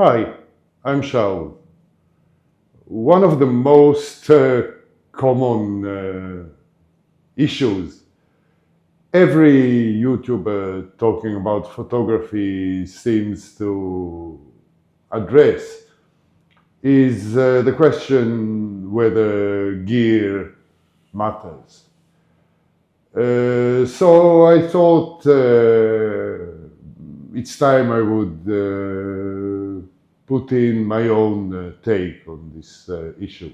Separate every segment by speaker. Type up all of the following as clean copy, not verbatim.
Speaker 1: Hi, I'm Shaul. One of the most common issues every YouTuber talking about photography seems to address is the question whether gear matters. So I thought it's time I would put in my own take on this issue.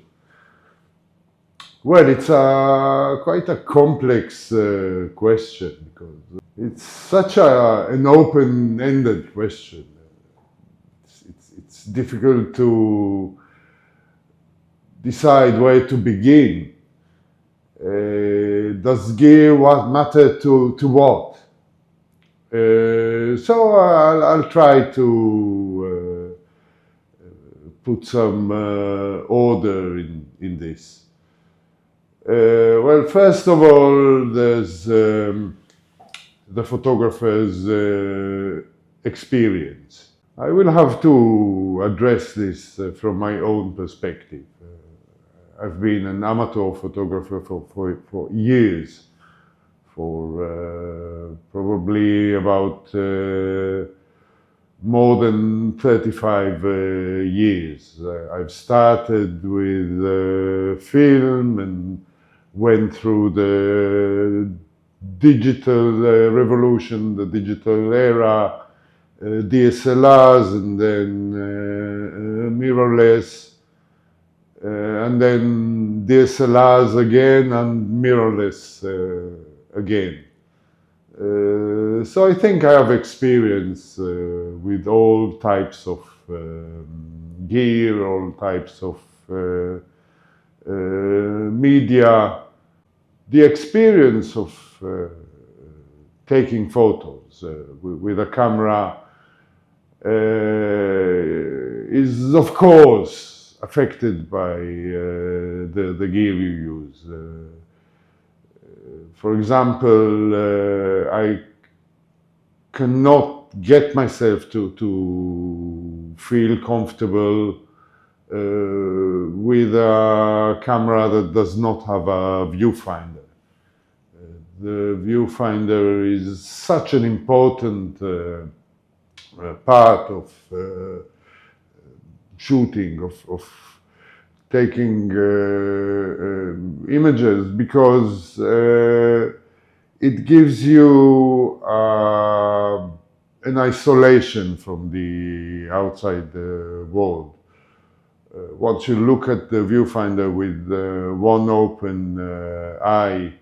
Speaker 1: Well, it's quite a complex question because it's such an open-ended question. It's difficult to decide where to begin. Does gear matter to what? So I'll try to put some order in this. Well, first of all, there's the photographer's experience. I will have to address this from my own perspective. I've been an amateur photographer for years, for probably about more than 35 years. I've started with film and went through the digital revolution, the digital era, DSLRs, and then mirrorless, and then DSLRs again, and mirrorless again. So I think I have experience with all types of gear, all types of media. The experience of taking photos with a camera is, of course, affected by the gear you use. For example, I cannot get myself to feel comfortable with a camera that does not have a viewfinder. The viewfinder is such an important part of shooting, of taking images, because it gives you an isolation from the outside world. Once you look at the viewfinder with one open eye,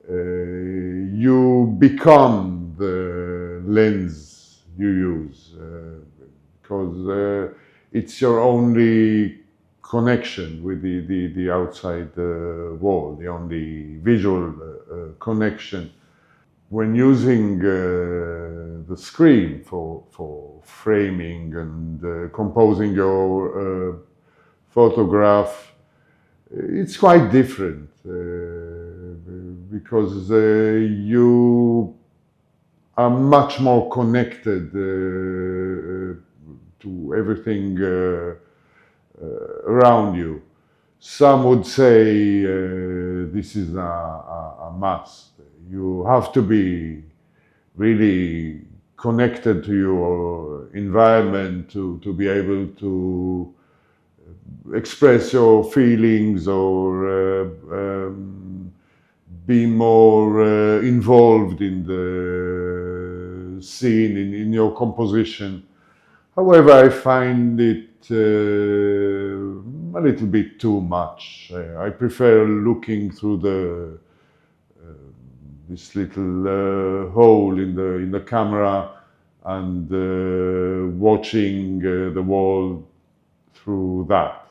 Speaker 1: you become the lens you use, because it's your only connection with the outside world, the only visual connection. When using the screen for framing and composing your photograph, it's quite different because you are much more connected to everything around you. Some would say this is a must. You have to be really connected to your environment to be able to express your feelings or be more involved in the scene, in your composition. However, I find it a little bit too much. I prefer looking through this little hole in the camera and watching the world through that.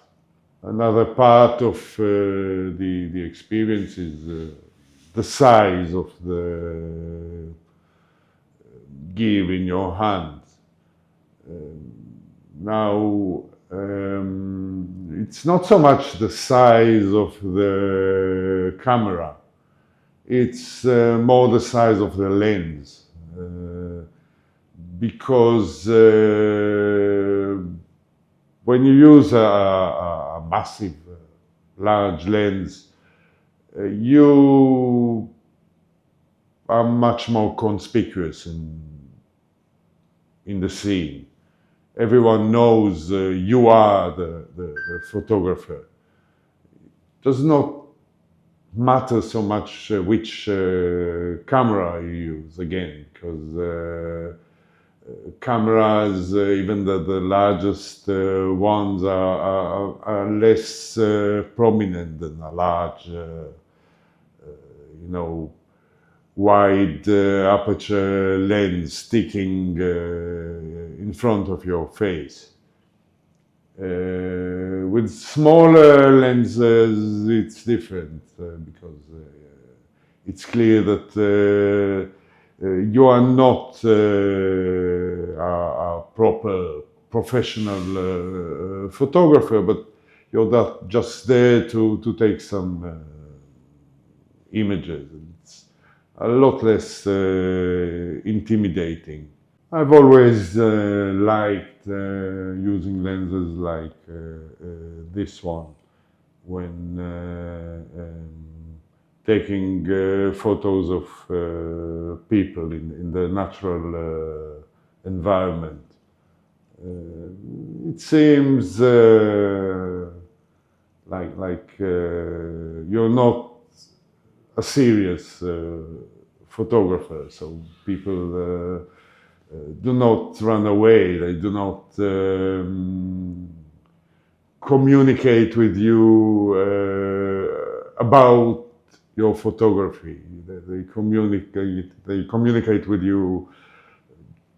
Speaker 1: Another part of the experience is the size of the gear in your hands. Now, it's not so much the size of the camera, it's more the size of the lens. Because when you use a massive, large lens, you are much more conspicuous in the scene. Everyone knows you are the photographer. It does not matter so much which camera you use, again, because cameras, even the largest ones, are less prominent than a large, wide aperture lens sticking in front of your face. With smaller lenses, it's different because it's clear that you are not a proper professional photographer, but you're just there to take some images. It's a lot less intimidating. I've always liked using lenses like this one when taking photos of people in the natural environment. It seems like you're not a serious photographer, so people do not run away. They do not communicate with you about your photography. They communicate with you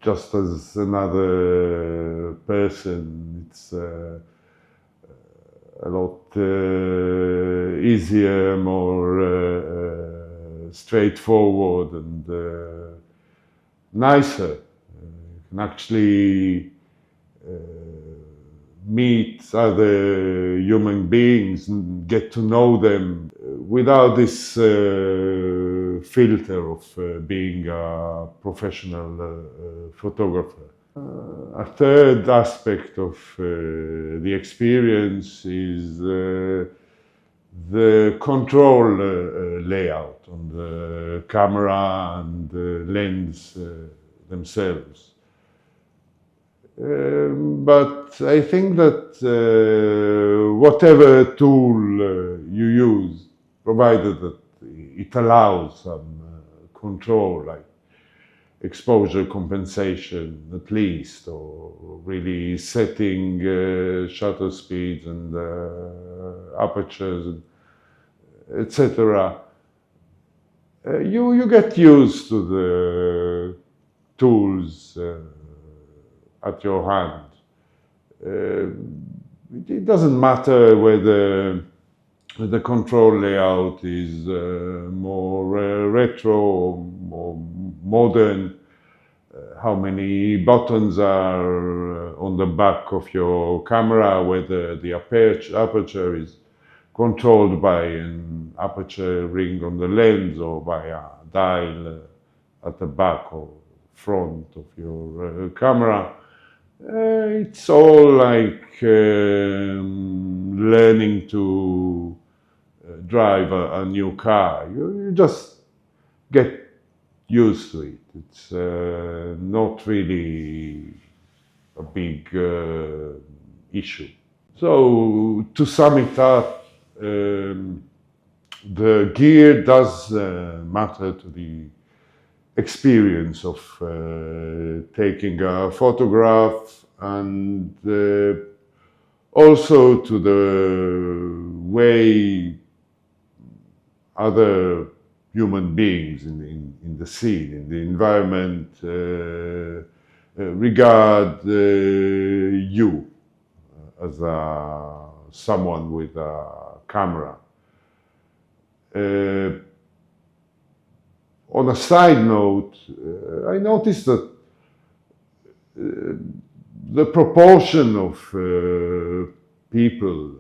Speaker 1: just as another person. It's a lot easier, more straightforward, and nicer. You can actually meet other human beings and get to know them without this filter of being a professional photographer. A third aspect of the experience is the control layout on the camera and the lens themselves. But I think that whatever tool you use, provided that it allows some control, like exposure compensation at least, or really setting shutter speeds and apertures, etc. You get used to the tools at your hand. It doesn't matter whether the control layout is more retro or more modern, how many buttons are on the back of your camera, whether the aperture is controlled by an aperture ring on the lens or by a dial at the back or front of your camera. It's all like learning to drive a new car. You just get used to it. It's not really a big issue. So to sum it up, the gear does matter to the experience of taking a photograph, and also to the way other human beings in the scene, in the environment, regard you as someone with a camera. On a side note, I noticed that the proportion of people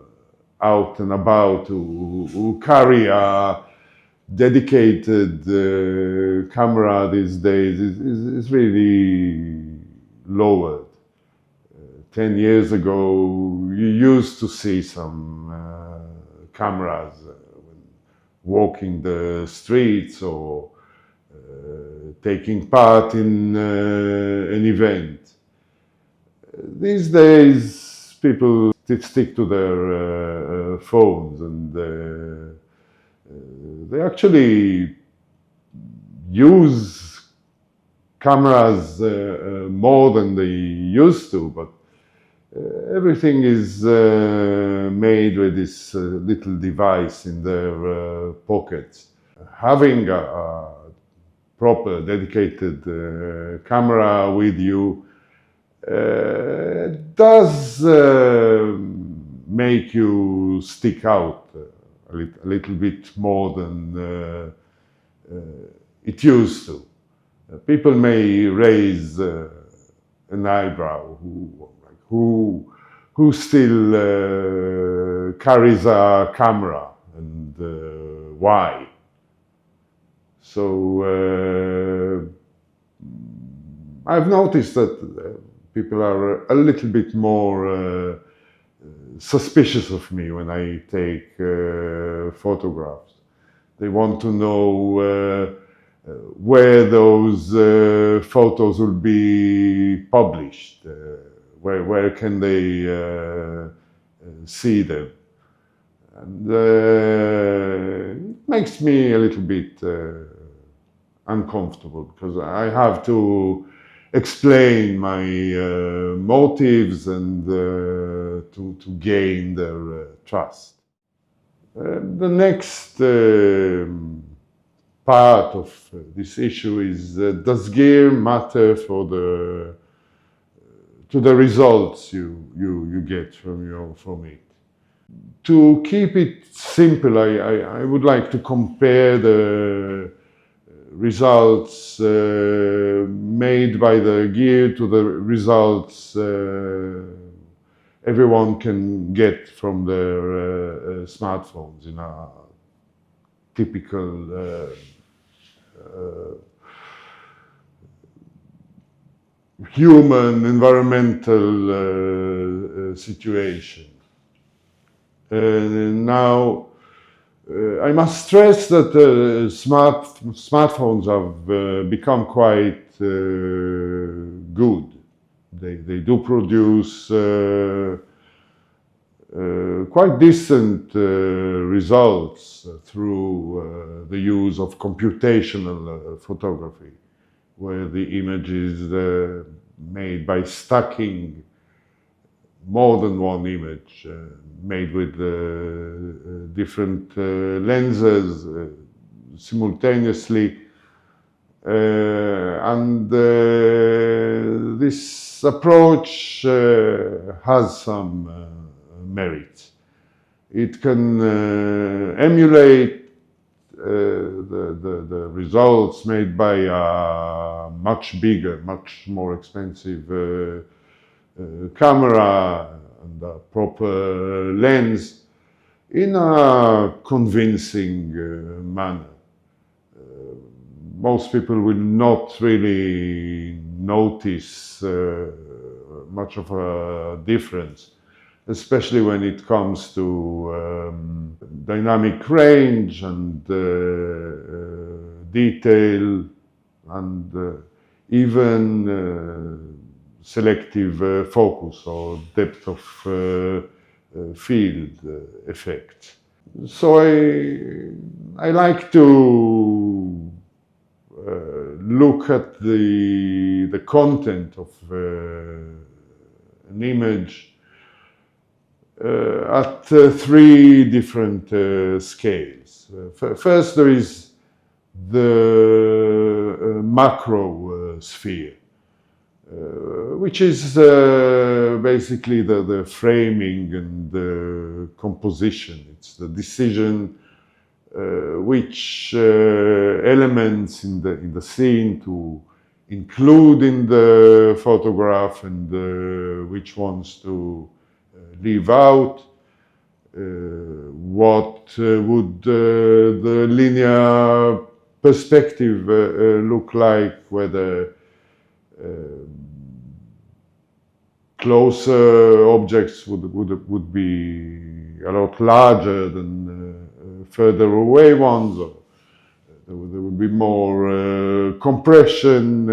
Speaker 1: out and about who carry a dedicated camera these days is really lowered. 10 years ago, you used to see some cameras walking the streets or taking part in an event. These days, people stick to their phones, and they actually use cameras more than they used to, but everything is made with this little device in their pockets. Having a proper dedicated camera with you does make you stick out a little bit more than it used to. People may raise an eyebrow who still carries a camera, and why. So I've noticed that people are a little bit more suspicious of me when I take photographs. They want to know where those photos will be published, where can they see them. And it makes me a little bit uncomfortable, because I have to explain my motives and to gain their trust. The next part of this issue is, does gear matter for to the results you get from it? To keep it simple, I would like to compare the results made by the gear to the results everyone can get from their smartphones in a typical human environmental situation. Now, I must stress that smartphones have become quite good. They do produce quite decent results through the use of computational photography, where the image is made by stacking more than one image, made with different lenses simultaneously. And this approach has some merit. It can emulate the results made by a much bigger, much more expensive camera and a proper lens in a convincing manner. Most people will not really notice much of a difference, especially when it comes to dynamic range and detail and even selective focus or depth of field effect. So I like to look at the content of an image at three different scales. First, there is the macro sphere, which is basically the framing and the composition. It's the decision which elements in the scene to include in the photograph and which ones to leave out. What would the linear perspective look like, whether closer objects would be a lot larger than further away ones. Or there would be more compression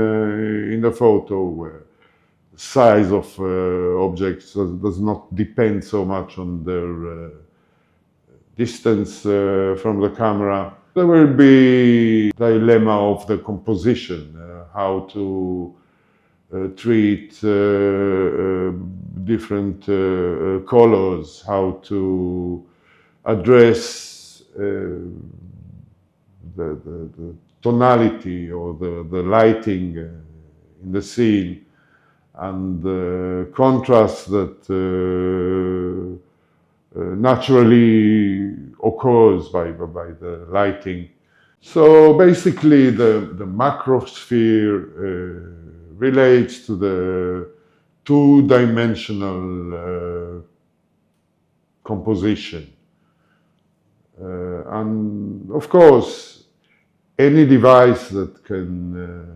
Speaker 1: in the photo, where the size of objects does not depend so much on their distance from the camera. There will be dilemma of the composition, how to treat different colors, how to address the tonality or the lighting in the scene, and the contrast that naturally occurs by the lighting. So basically the macrosphere relates to the two-dimensional composition. And of course, any device that can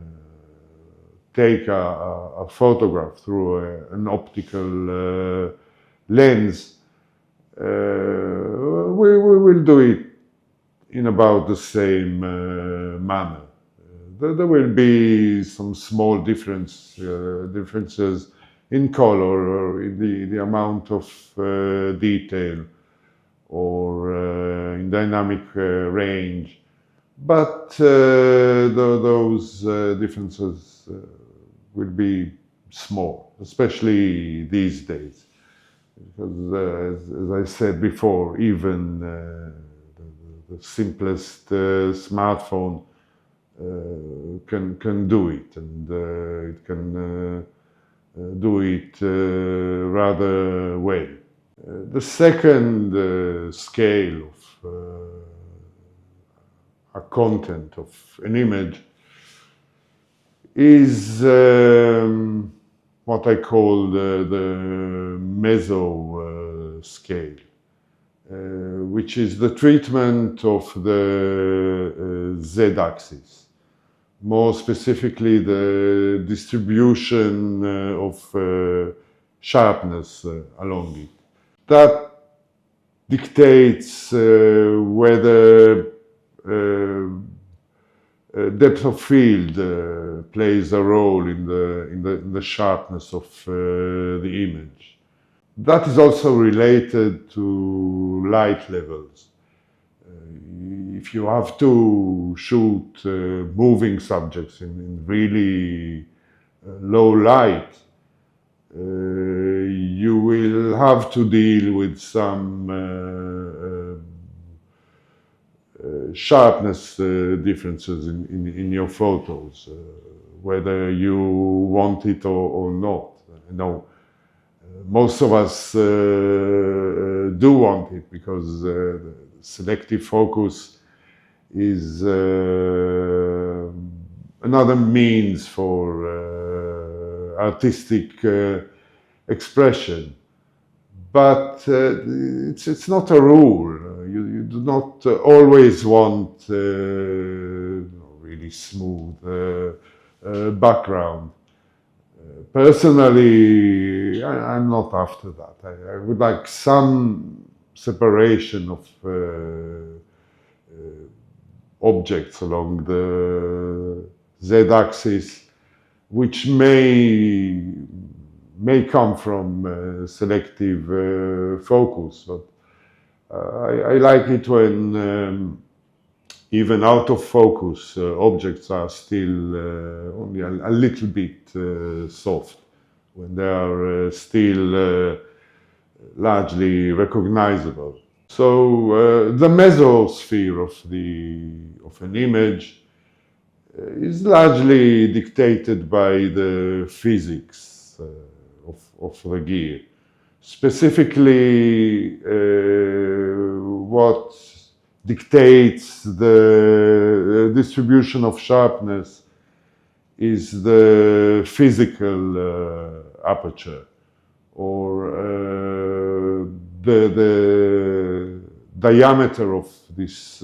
Speaker 1: take a photograph through an optical lens, we will do it in about the same manner. There will be some small differences in color or in the amount of detail or in dynamic range, but those differences will be small, especially these days. Because as I said before, even the simplest smartphone can do it, and it can do it rather well. The second scale of a content of an image is what I call the Meso scale, which is the treatment of the z-axis. More specifically, the distribution of sharpness along it. That dictates whether depth of field plays a role in the sharpness of the image. That is also related to light levels. If you have to shoot moving subjects in really low light, you will have to deal with some sharpness differences in your photos, whether you want it or not. No, most of us do want it, because selective focus is another means for artistic expression. But it's not a rule. You do not always want really smooth background. Personally, I'm not after that. I would like some separation of objects along the z-axis, which may come from selective focus, but I like it when even out of focus objects are still only a little bit soft, when they are still largely recognizable. So the mesosphere of an image is largely dictated by the physics of the gear. Specifically, what dictates the distribution of sharpness is the physical aperture, or the diameter of this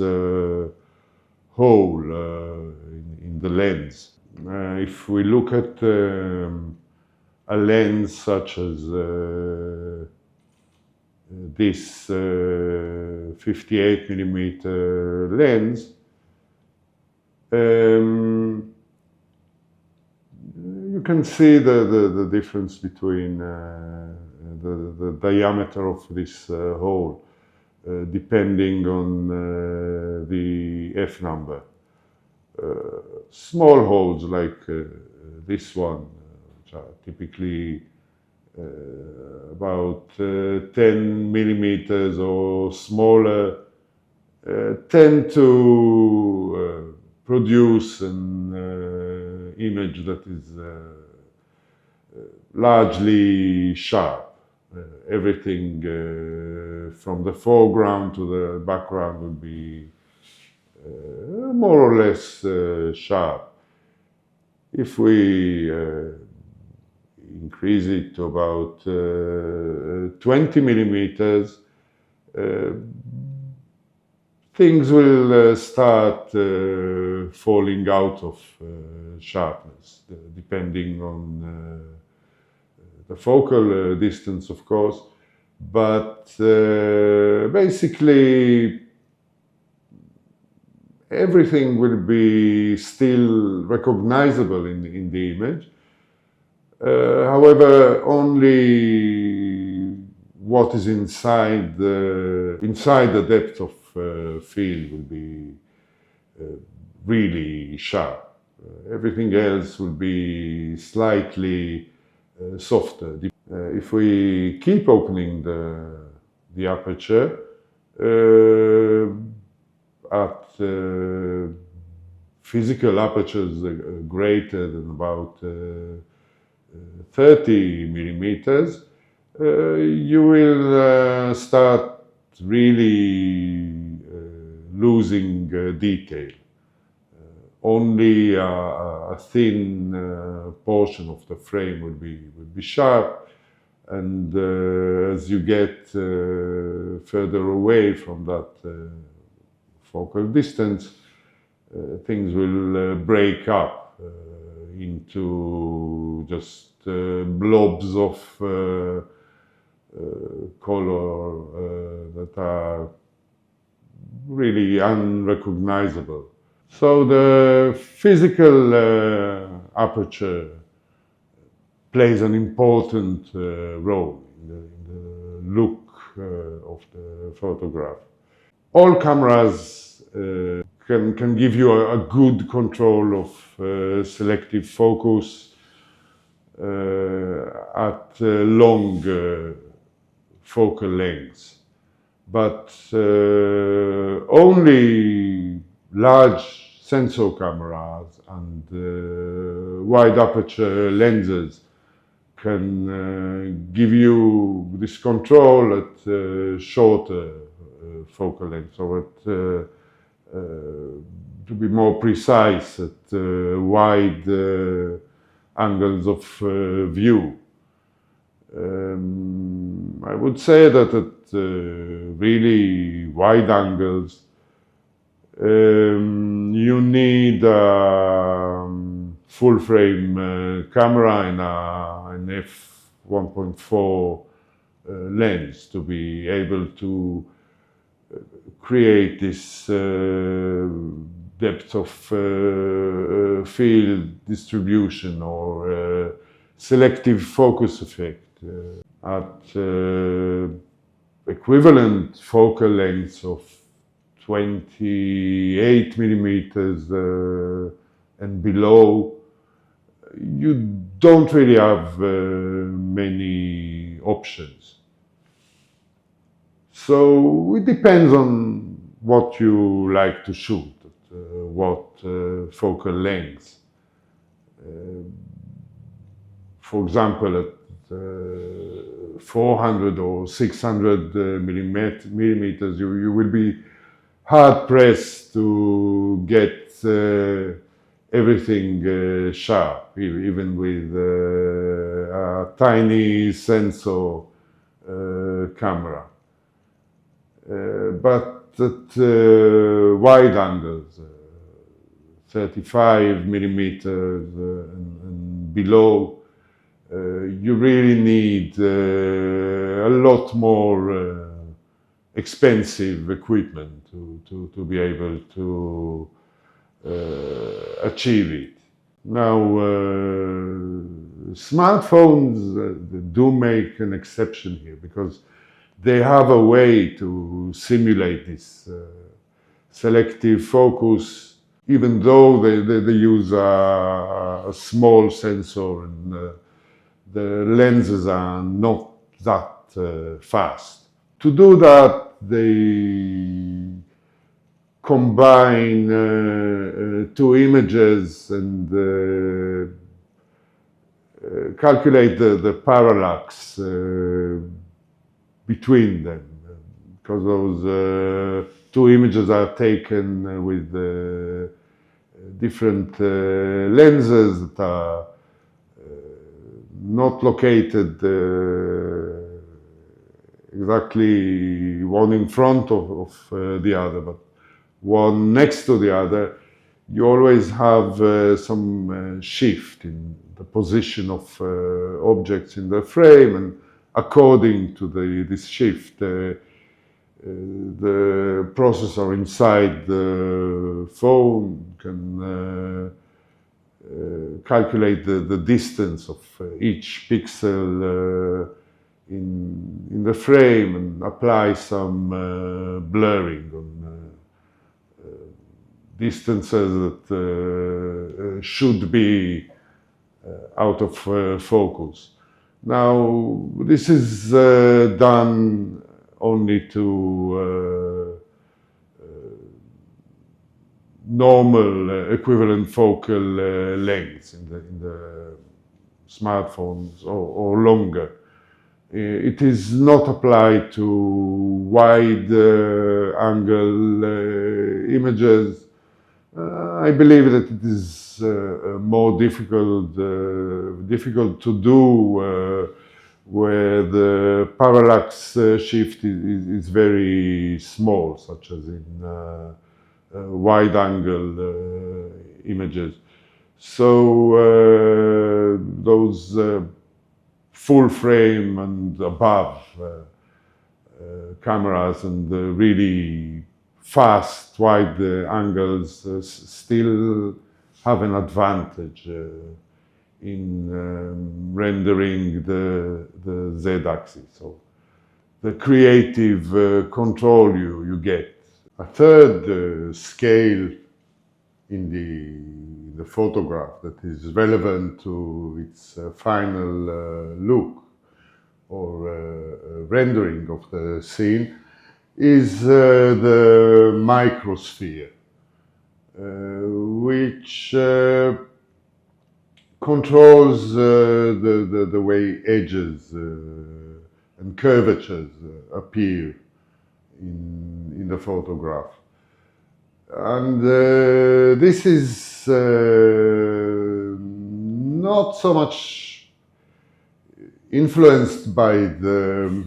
Speaker 1: hole in the lens. If we look at a lens such as this 58 millimeter lens, you can see the difference between the diameter of this hole, depending on the F number. Small holes like this one, which are typically about 10 millimeters or smaller, tend to produce an image that is largely sharp. Everything from the foreground to the background will be more or less sharp. If we increase it to about 20 millimeters, things will start falling out of sharpness, depending on the focal distance, of course. But basically, everything will be still recognizable in the image. However, only what is inside the depth of field will be really sharp. Everything else will be slightly softer. If we keep opening the aperture at physical apertures greater than about 30 millimeters, you will start really losing detail. Only a thin portion of the frame will be sharp, and as you get further away from that focal distance, things will break up into just blobs of color that are really unrecognizable. So the physical aperture plays an important role in the look of the photograph. All cameras can give you a good control of selective focus at long focal lengths, but only large sensor cameras and wide aperture lenses can give you this control at shorter focal lengths, or at to be more precise, at wide angles of view. I would say that at really wide angles, you need a full frame camera and an f1.4 lens to be able to create this depth of field distribution or selective focus effect at equivalent focal lengths of 28 millimeters and below. You don't really have many options. So it depends on what you like to shoot, what focal length. For example, at 400 or 600 millimeters, you will be hard pressed to get everything sharp, even with a tiny sensor camera. But at wide angles, 35 millimeters and below, you really need a lot more expensive equipment to be able to achieve it. Now, smartphones do make an exception here because they have a way to simulate this selective focus, even though they use a small sensor and the lenses are not that fast. To do that, they combine two images and calculate the parallax between them, because those two images are taken with different lenses that are not located exactly one in front of the other, but one next to the other. You always have some shift in the position of objects in the frame, and according to this shift, the processor inside the phone can calculate the distance of each pixel in the frame and apply some blurring on distances that should be out of focus. Now, this is done only to normal equivalent focal lengths in the smartphones or longer. It is not applied to wide angle images. I believe that it is more difficult to do where the parallax shift is very small, such as in wide angle images. So those full frame and above cameras and really fast wide angles still have an advantage in rendering the Z-axis. So the creative control you get. A third scale in the photograph that is relevant to its final look or rendering of the scene is the microsphere, which controls the way edges and curvatures appear in the photograph. And this is not so much influenced by the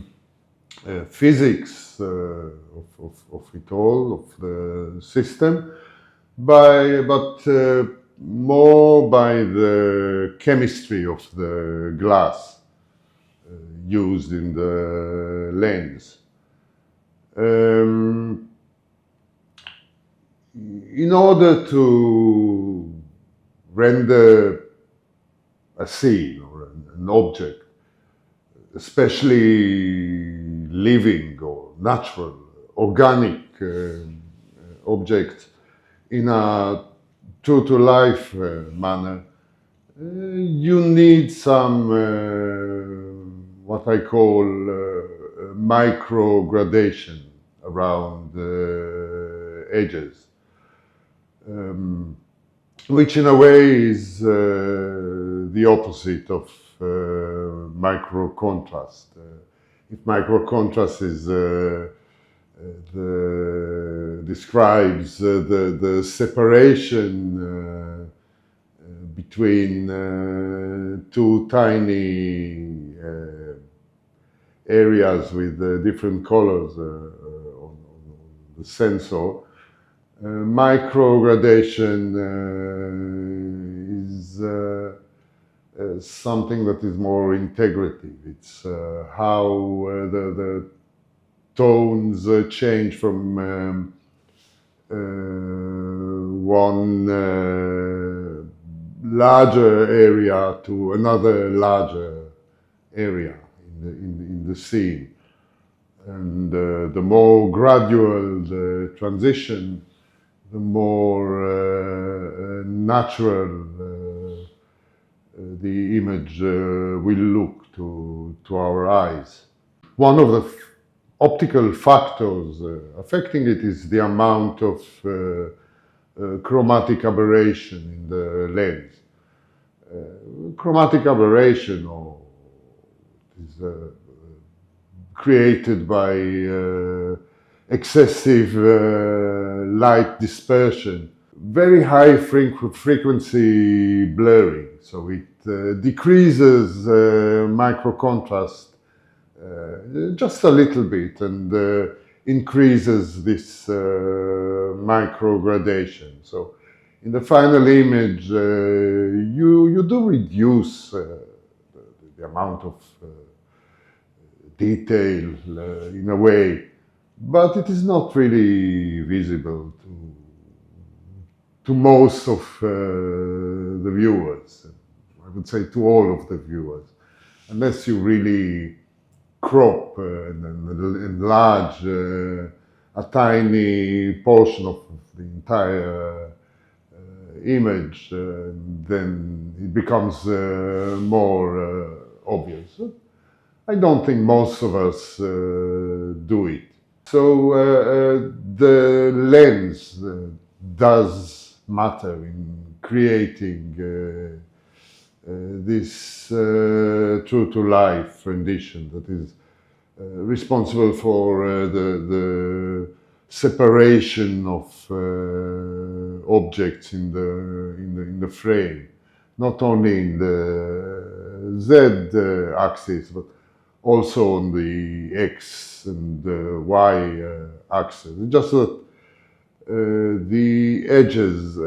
Speaker 1: physics of it all, of the system, but more by the chemistry of the glass used in the lens. In order to render a scene or an object, especially living or natural, organic object, in a true-to-life manner, you need some what I call micro gradation around the edges. Which in a way is the opposite of micro contrast. If micro contrast is describes the separation between two tiny areas with different colors on the sensor. Micro gradation is something that is more integrative. It's how the tones change from one larger area to another larger area in the scene. And the more gradual the transition, the more natural the image will look to our eyes. One of the optical factors affecting it is the amount of chromatic aberration in the lens. Chromatic aberration is created by excessive light dispersion, very high frequency blurring, so it decreases micro contrast just a little bit and increases this micro gradation. So in the final image, you do reduce the amount of detail in a way, but it is not really visible to most of the viewers. I would say to all of the viewers, unless you really crop and enlarge a tiny portion of the entire image, then it becomes more obvious. I don't think most of us do it. So the lens does matter in creating this true-to-life rendition that is responsible for the separation of objects in the frame, not only in the Z axis, but also on the X and the Y axis. Just that the edges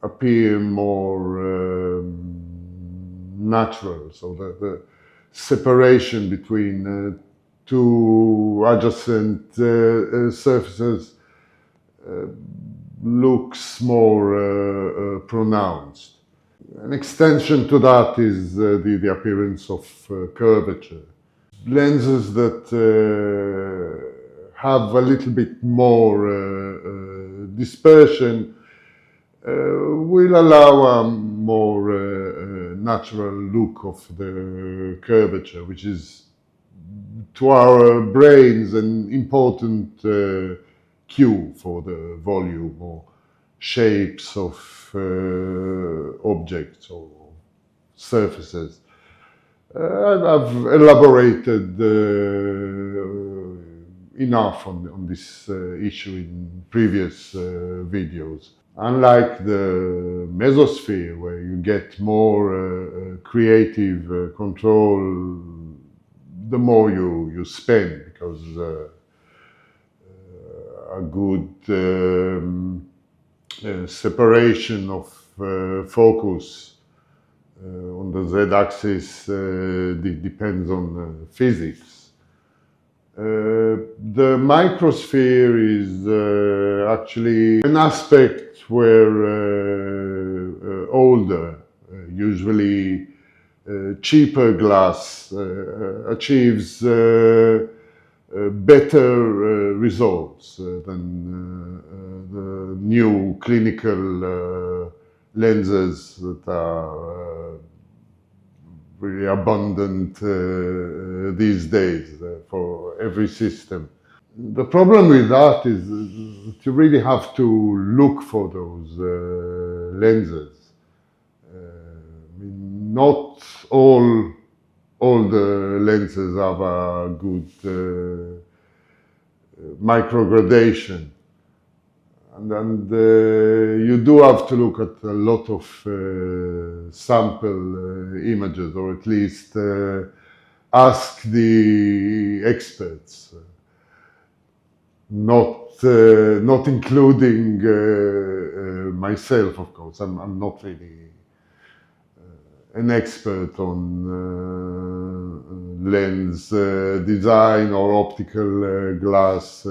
Speaker 1: appear more natural, so that the separation between two adjacent surfaces looks more pronounced. An extension to that is the appearance of curvature. Lenses that have a little bit more dispersion will allow a more natural look of the curvature, which is to our brains an important cue for the volume or shapes of objects or surfaces. I've elaborated enough on this issue in previous videos. Unlike the mesosphere, where you get more creative control the more you spend, because a good separation of focus on the z-axis depends on physics. The microsphere is actually an aspect where older, usually cheaper glass achieves better results than the new clinical lenses that are really abundant these days for every system. The problem with that is that you really have to look for those lenses. Not all the lenses have a good microgradation, and you do have to look at a lot of sample images, or at least ask the experts, not including myself, of course. I'm not really an expert on lens design or optical glass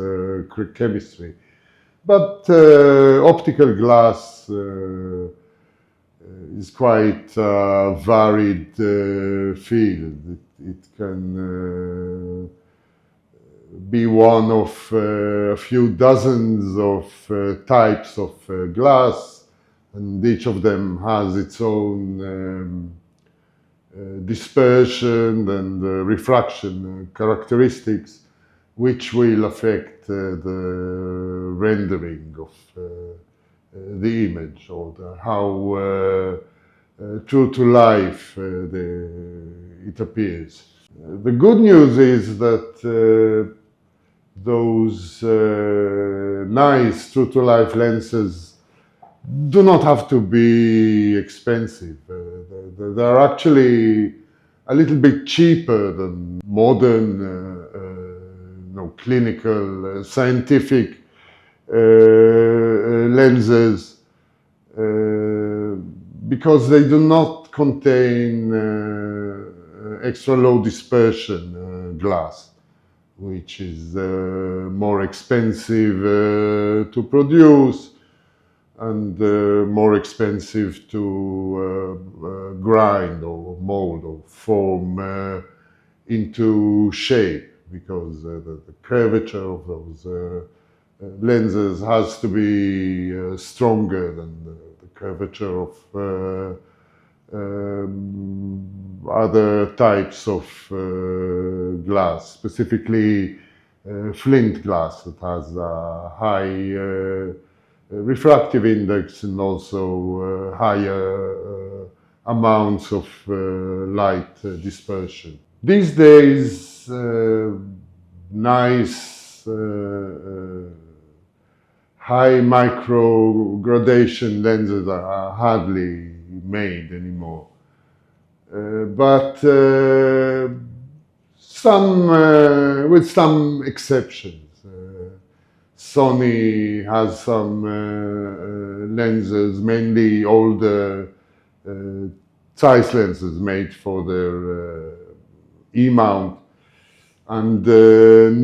Speaker 1: chemistry. But optical glass is quite a varied field. It can be one of a few dozens of types of glass, and each of them has its own dispersion and refraction characteristics, which will affect the rendering of the image, or how true to life it appears. The good news is that those nice true to life lenses do not have to be expensive. They're actually a little bit cheaper than modern clinical, scientific lenses because they do not contain extra low dispersion glass, which is more expensive to produce and more expensive to grind or mold or form into shape, because the curvature of those lenses has to be stronger than the curvature of other types of glass, specifically flint glass that has a high refractive index and also higher amounts of light dispersion. These days, nice high micro gradation lenses are hardly made anymore. But with some exceptions. Sony has some lenses, mainly older Zeiss lenses made for their E-mount, and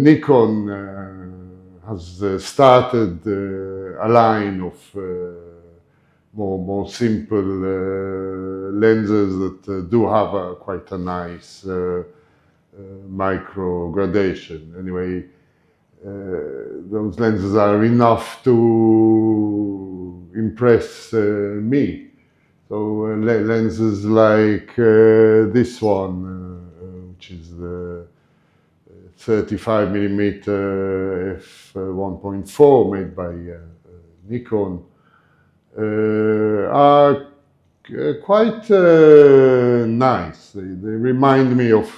Speaker 1: Nikon has started a line of more simple lenses that do have quite a nice micro gradation. Anyway, those lenses are enough to impress me. So lenses like this one, which is the 35mm f1.4 made by Nikon, are quite nice. They remind me of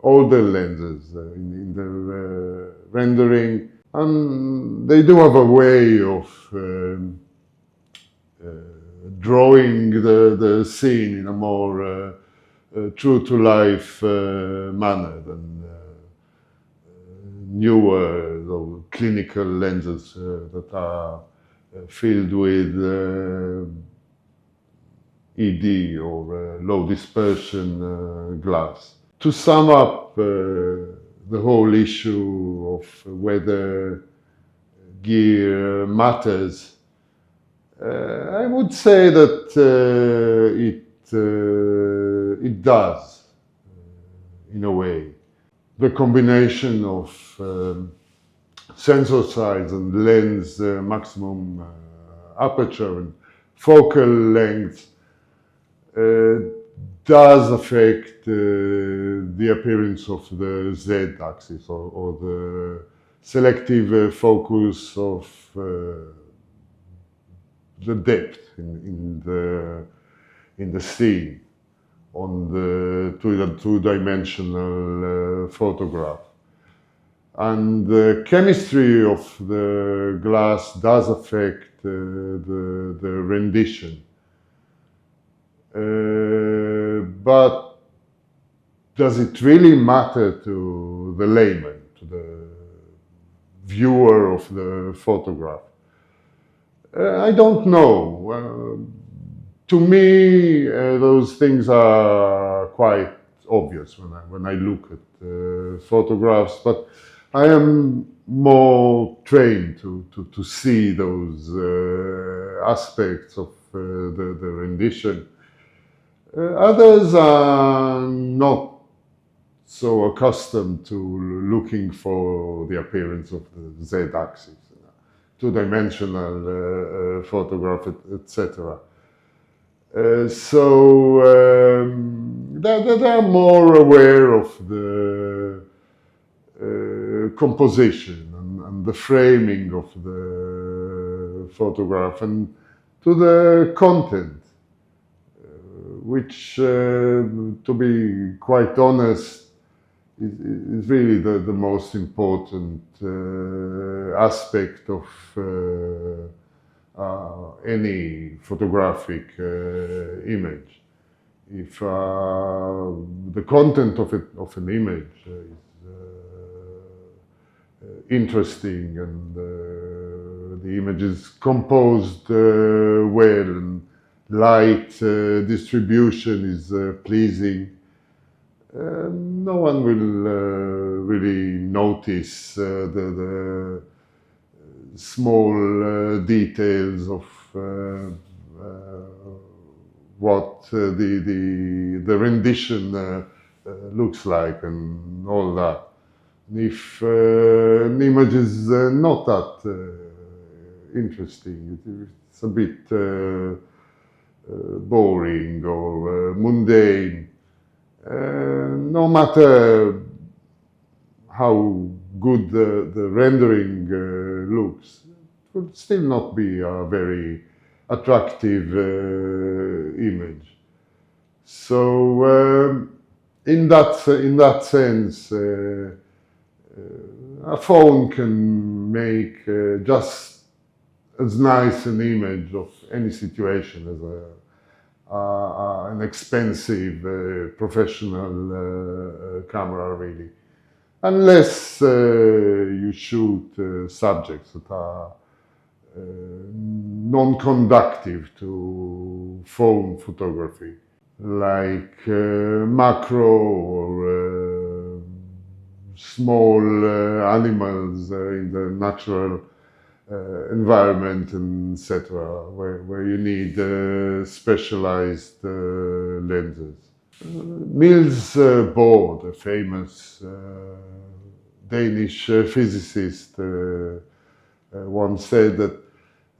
Speaker 1: older lenses in their rendering, and they do have a way of drawing the scene in a more true to life manner than newer clinical lenses that are filled with ED or low dispersion glass. To sum up the whole issue of whether gear matters, I would say that it does, in a way. The combination of sensor size and lens maximum aperture and focal length does affect the appearance of the Z-axis, or the selective focus of the depth in the scene on the two-dimensional photograph. And the chemistry of the glass does affect the rendition. But does it really matter to the layman, to the viewer of the photograph? I don't know. to me, those things are quite obvious when I look at photographs, but I am more trained to see those aspects of the rendition. Others are not so accustomed to looking for the appearance of the z-axis, two-dimensional photograph, etc. So they are more aware of the composition and the framing of the photograph and to the content, which, to be quite honest, is really the most important aspect of any photographic image. If the content of an image is interesting and the image is composed well and light distribution is pleasing, no one will really notice the small details of what the rendition looks like and all that. If an image is not that interesting, it's a bit boring or mundane, no matter how good the rendering looks, it will still not be a very attractive image. So in that sense, a phone can make just as nice an image of any situation as an expensive professional camera, really. Unless you shoot subjects that are non-conductive to phone photography, like macro or small animals in the natural environment, etc., where you need specialized lenses. Niels Bohr, the famous Danish physicist, once said that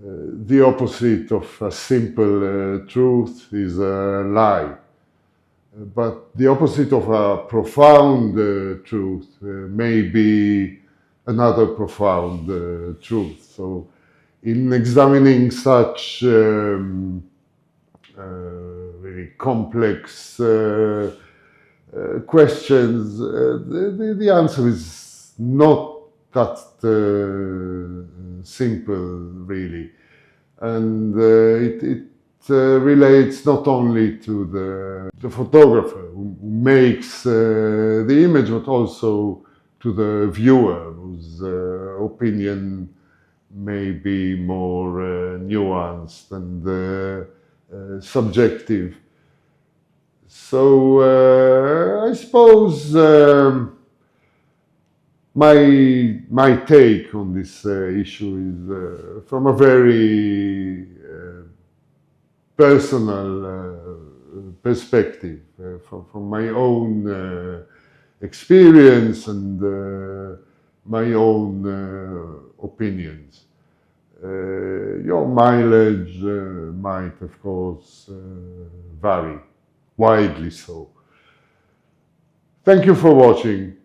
Speaker 1: the opposite of a simple truth is a lie. But the opposite of a profound truth may be another profound truth. So in examining such really complex questions, the answer is not that simple, really. And it relates not only to the photographer who makes the image, but also to the viewer, whose opinion may be more nuanced and subjective. So I suppose my take on this issue is from a very personal perspective, from my own experience and my own opinions. Your mileage might, of course, vary, widely so. Thank you for watching.